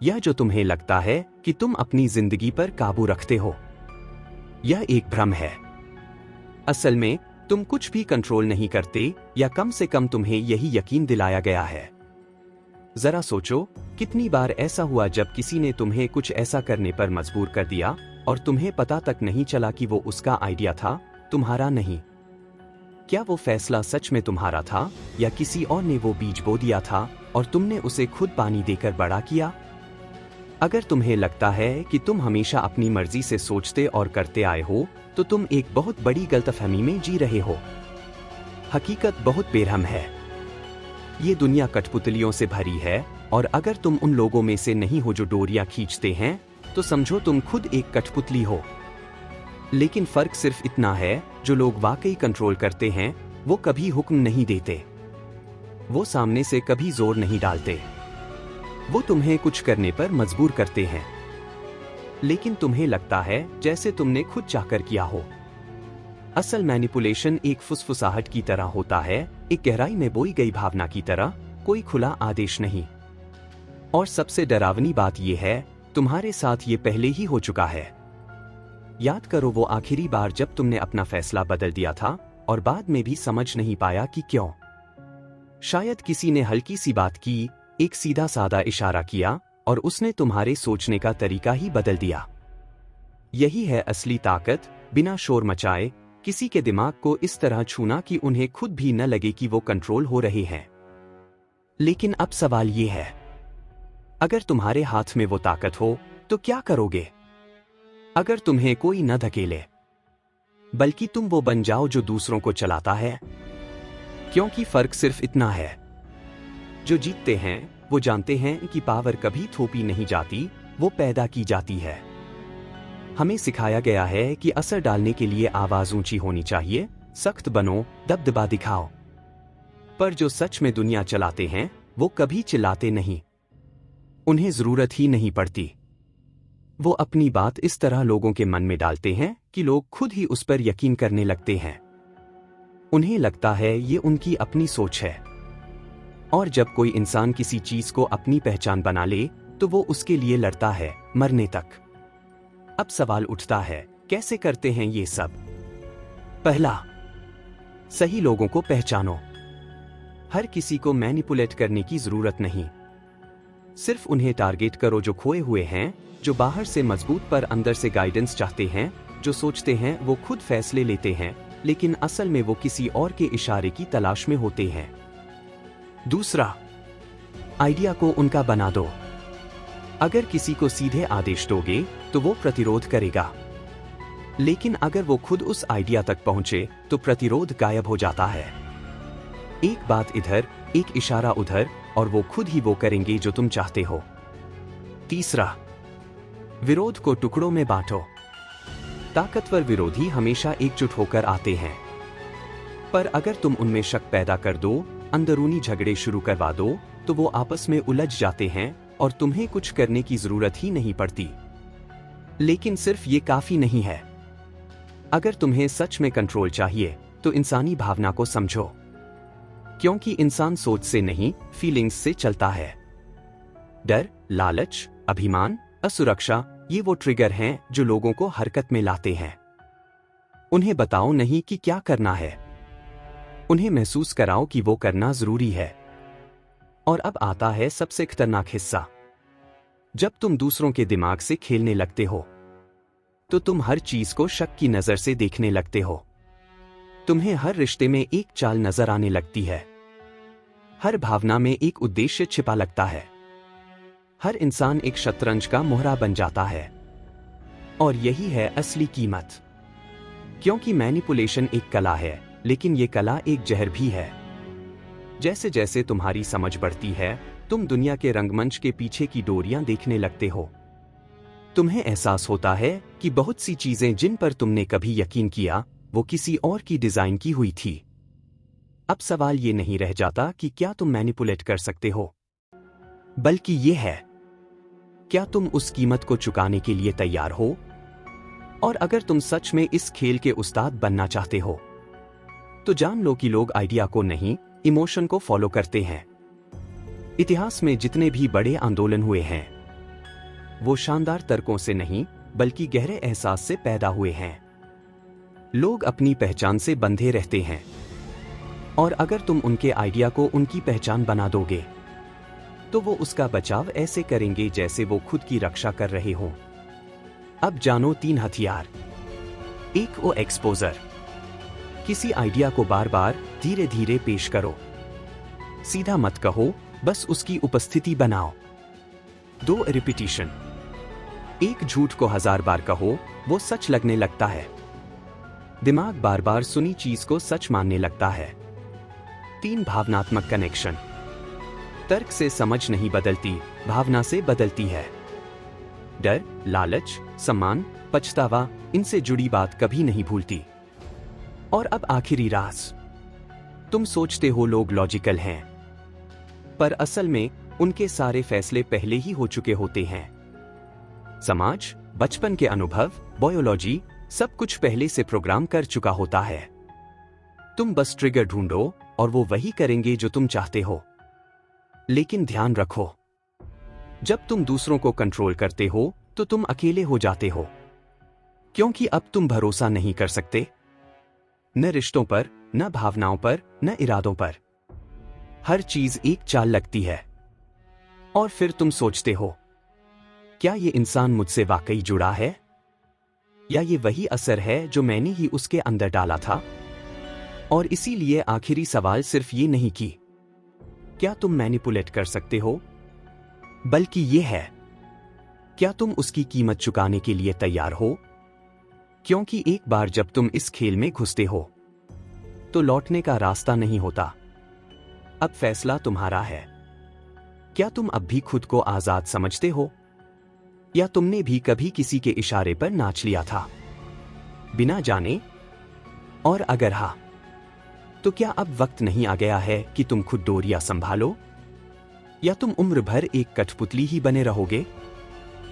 यह जो तुम्हें लगता है कि तुम अपनी जिंदगी पर काबू रखते हो, यह एक भ्रम है। असल में तुम कुछ भी कंट्रोल नहीं करते, या कम से कम तुम्हें यही यकीन दिलाया गया है। जरा सोचो, कितनी बार ऐसा हुआ जब किसी ने तुम्हें कुछ ऐसा करने पर मजबूर कर दिया और तुम्हें पता तक नहीं चला कि वो उसका आइडिया था, तुम्हारा नहीं। क्या वो फैसला सच में तुम्हारा था, या किसी और ने वो बीज बो दिया था और तुमने उसे खुद पानी देकर बड़ा किया? अगर तुम्हें लगता है कि तुम हमेशा अपनी मर्जी से सोचते और करते आए हो, तो तुम एक बहुत बड़ी गलतफहमी में जी रहे हो। हकीकत बहुत बेरहम है। ये दुनिया कठपुतलियों से भरी है, और अगर तुम उन लोगों में से नहीं हो जो डोरियां खींचते हैं, तो समझो तुम खुद एक कठपुतली हो। लेकिन फर्क सिर्फ इतना है, जो लोग वाकई कंट्रोल करते हैं, वो कभी हुक्म नहीं देते, वो सामने से कभी जोर नहीं डालते, वो तुम्हें कुछ करने पर मजबूर करते हैं, लेकिन तुम्हें लगता है जैसे तुमने खुद चाहकर किया हो। असल मैनिपुलेशन एक फुसफुसाहट की तरह होता है, एक गहराई में बोई गई भावना की तरह, कोई खुला आदेश नहीं। और सबसे डरावनी बात यह है, तुम्हारे साथ ये पहले ही हो चुका है। याद करो वो आखिरी बार जब तुमने अपना फैसला बदल दिया था और बाद में भी समझ नहीं पाया कि क्यों। शायद किसी ने हल्की सी बात की, एक सीधा सादा इशारा किया, और उसने तुम्हारे सोचने का तरीका ही बदल दिया। यही है असली ताकत, बिना शोर मचाए किसी के दिमाग को इस तरह छूना कि उन्हें खुद भी न लगे कि वो कंट्रोल हो रहे हैं। लेकिन अब सवाल ये है, अगर तुम्हारे हाथ में वो ताकत हो तो क्या करोगे? अगर तुम्हें कोई न धकेले, बल्कि तुम वो बन जाओ जो दूसरों को चलाता है। क्योंकि फर्क सिर्फ इतना है, जो जीतते हैं वो जानते हैं कि पावर कभी थोपी नहीं जाती, वो पैदा की जाती है। हमें सिखाया गया है कि असर डालने के लिए आवाज ऊंची होनी चाहिए, सख्त बनो, दबदबा दिखाओ। पर जो सच में दुनिया चलाते हैं, वो कभी चिल्लाते नहीं। उन्हें जरूरत ही नहीं पड़ती। वो अपनी बात इस तरह लोगों के मन में डालते हैं कि लोग खुद ही उस पर यकीन करने लगते हैं। उन्हें लगता है ये उनकी अपनी सोच है। और जब कोई इंसान किसी चीज को अपनी पहचान बना ले, तो वो उसके लिए लड़ता है, मरने तक। अब सवाल उठता है, कैसे करते हैं ये सब? पहला, सही लोगों को पहचानो। हर किसी को मैनिपुलेट करने की जरूरत नहीं। सिर्फ उन्हें टारगेट करो जो खोए हुए हैं, जो बाहर से मजबूत पर अंदर से गाइडेंस चाहते हैं, जो सोचते हैं वो खुद फैसले लेते हैं, लेकिन असल में वो किसी और के इशारे की तलाश में होते हैं। दूसरा, आइडिया को उनका बना दो। अगर किसी को सीधे आदेश दोगे तो वो प्रतिरोध करेगा, लेकिन अगर वो खुद उस आइडिया तक पहुंचे तो प्रतिरोध गायब हो जाता है। एक बात इधर, एक इशारा उधर, और वो खुद ही वो करेंगे जो तुम चाहते हो। तीसरा, विरोध को टुकड़ों में बांटो। ताकतवर विरोधी हमेशा एकजुट होकर आते हैं, पर अगर तुम उनमें शक पैदा कर दो, अंदरूनी झगड़े शुरू करवा दो, तो वो आपस में उलझ जाते हैं और तुम्हें कुछ करने की जरूरत ही नहीं पड़ती। लेकिन सिर्फ ये काफी नहीं है। अगर तुम्हें सच में कंट्रोल चाहिए, तो इंसानी भावना को समझो, क्योंकि इंसान सोच से नहीं, फीलिंग्स से चलता है। डर, लालच, अभिमान, असुरक्षा, ये वो ट्रिगर हैं जो लोगों को हरकत में लाते हैं। उन्हें बताओ नहीं कि क्या करना है, उन्हें महसूस कराओ कि वो करना जरूरी है। और अब आता है सबसे खतरनाक हिस्सा। जब तुम दूसरों के दिमाग से खेलने लगते हो, तो तुम हर चीज को शक की नजर से देखने लगते हो। तुम्हें हर रिश्ते में एक चाल नजर आने लगती है, हर भावना में एक उद्देश्य छिपा लगता है। हर इंसान एक शतरंज का मोहरा बन जाता है। और यही है असली कीमत। क्योंकि मैनिपुलेशन एक कला है, लेकिन ये कला एक जहर भी है। जैसे जैसे तुम्हारी समझ बढ़ती है, तुम दुनिया के रंगमंच के पीछे की डोरियां देखने लगते हो। तुम्हें एहसास होता है कि बहुत सी चीजें जिन पर तुमने कभी यकीन किया, वो किसी और की डिजाइन की हुई थी। अब सवाल ये नहीं रह जाता कि क्या तुम मैनिपुलेट कर सकते हो, बल्कि ये है, क्या तुम उस कीमत को चुकाने के लिए तैयार हो? और अगर तुम सच में इस खेल के उस्ताद बनना चाहते हो, तो जान लो कि लोग आइडिया को नहीं, इमोशन को फॉलो करते हैं। इतिहास में जितने भी बड़े आंदोलन हुए हैं, वो शानदार तर्कों से नहीं बल्कि गहरे एहसास से पैदा हुए हैं। लोग अपनी पहचान से बंधे रहते हैं, और अगर तुम उनके आइडिया को उनकी पहचान बना दोगे तो वो उसका बचाव ऐसे करेंगे जैसे वो खुद की रक्षा कर रहे हों। अब जानो 3 हथियार। 1 ओ एक्सपोजर। किसी आइडिया को बार बार धीरे धीरे पेश करो। सीधा मत कहो, बस उसकी उपस्थिति बनाओ। 2 रिपीटिशन। एक झूठ को 1000 बार कहो, वो सच लगने लगता है। दिमाग बार बार सुनी चीज को सच मानने लगता है। 3 भावनात्मक कनेक्शन। तर्क से समझ नहीं बदलती, भावना से बदलती है। डर, लालच, सम्मान, पछतावा, इनसे जुड़ी बात कभी नहीं भूलती। और अब आखिरी राज। तुम सोचते हो लोग लॉजिकल हैं, पर असल में उनके सारे फैसले पहले ही हो चुके होते हैं। समाज, बचपन के अनुभव, बायोलॉजी, सब कुछ पहले से प्रोग्राम कर चुका होता है। तुम बस ट्रिगर ढूंढो और वो वही करेंगे जो तुम चाहते हो। लेकिन ध्यान रखो, जब तुम दूसरों को कंट्रोल करते हो तो तुम अकेले हो जाते हो, क्योंकि अब तुम भरोसा नहीं कर सकते, न रिश्तों पर, न भावनाओं पर, न इरादों पर। हर चीज एक चाल लगती है, और फिर तुम सोचते हो, क्या ये इंसान मुझसे वाकई जुड़ा है, या ये वही असर है जो मैंने ही उसके अंदर डाला था। और इसीलिए आखिरी सवाल सिर्फ ये नहीं कि क्या तुम मैनिपुलेट कर सकते हो, बल्कि ये है, क्या तुम उसकी कीमत चुकाने के लिए तैयार हो। क्योंकि एक बार जब तुम इस खेल में घुसते हो तो लौटने का रास्ता नहीं होता। अब फैसला तुम्हारा है। क्या तुम अब भी खुद को आजाद समझते हो, या तुमने भी कभी किसी के इशारे पर नाच लिया था, बिना जाने। और अगर हाँ, तो क्या अब वक्त नहीं आ गया है कि तुम खुद डोरियां संभालो, या तुम उम्र भर एक कठपुतली ही बने रहोगे।